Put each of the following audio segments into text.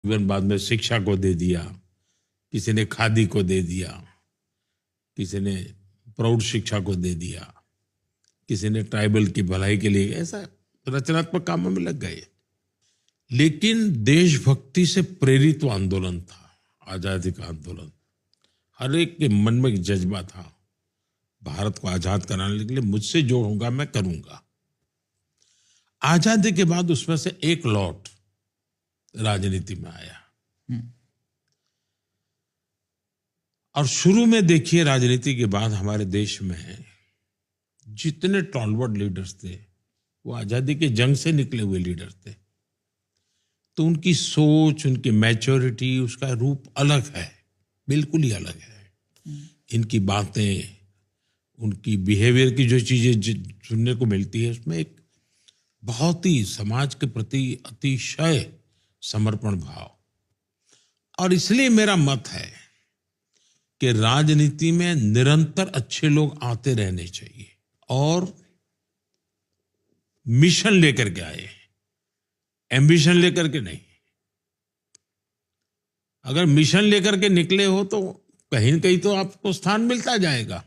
Even बाद में शिक्षा को दे दिया, किसी ने खादी को दे दिया, किसी ने प्रौढ़ शिक्षा को दे दिया, किसी ने ट्राइबल की भलाई के लिए, ऐसा रचनात्मक कामों में लग गए। लेकिन देशभक्ति से प्रेरित वो आंदोलन था, आजादी का आंदोलन। हर एक के मन में एक जज्बा था, भारत को आजाद कराने के लिए मुझसे जो होगा मैं करूंगा। आजादी के बाद उसमें से एक लौट राजनीति में आया। और शुरू में देखिए, राजनीति के बाद हमारे देश में जितने टॉलवर्ड लीडर्स थे वो आजादी के जंग से निकले हुए लीडर थे। तो उनकी सोच, उनकी मैच्योरिटी, उसका रूप अलग है, बिल्कुल ही अलग है। इनकी बातें, उनकी बिहेवियर की जो चीजें सुनने को मिलती है, उसमें एक बहुत ही समाज के प्रति अतिशय समर्पण भाव। और इसलिए मेरा मत है कि राजनीति में निरंतर अच्छे लोग आते रहने चाहिए और मिशन लेकर के आए, एम्बिशन लेकर के नहीं। अगर मिशन लेकर के निकले हो तो कहीं न कहीं तो आपको स्थान मिलता जाएगा।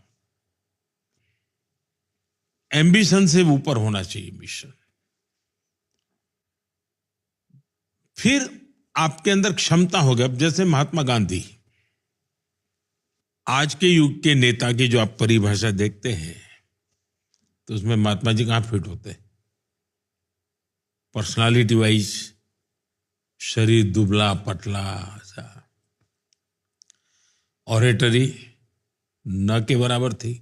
एम्बिशन से ऊपर होना चाहिए मिशन। फिर आपके अंदर क्षमता होगी। अब जैसे महात्मा गांधी, आज के युग के नेता की जो आप परिभाषा देखते हैं तो उसमें महात्मा जी कहां फिट होते हैं? पर्सनालिटी वाइज शरीर दुबला पतला, ऑरेटरी न के बराबर थी।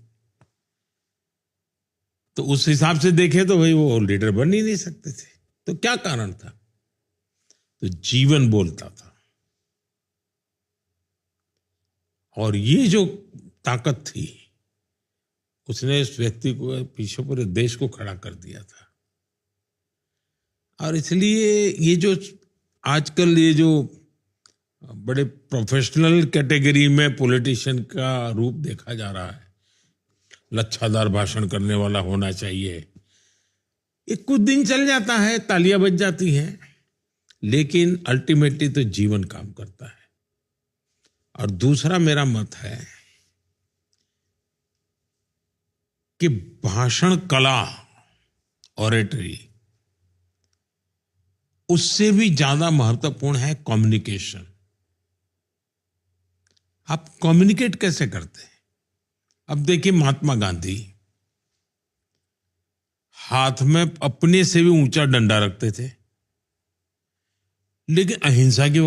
तो उस हिसाब से देखे तो भाई वो लीडर बन ही नहीं सकते थे। तो क्या कारण था? तो जीवन बोलता था। और ये जो ताकत थी, उसने इस व्यक्ति को पीछे पूरे देश को खड़ा कर दिया था। और इसलिए ये जो आजकल ये जो बड़े प्रोफेशनल कैटेगरी में पॉलिटिशियन का रूप देखा जा रहा है, लच्छादार भाषण करने वाला होना चाहिए, ये कुछ दिन चल जाता है, तालियां बज जाती हैं, लेकिन अल्टीमेटली तो जीवन काम करता है। और दूसरा मेरा मत है कि भाषण कला, ऑरेटरी, उससे भी ज्यादा महत्वपूर्ण है कम्युनिकेशन। आप कम्युनिकेट कैसे करते हैं? अब देखिए, महात्मा गांधी हाथ में अपने से भी ऊंचा डंडा रखते थे, लेकिन अहिंसा की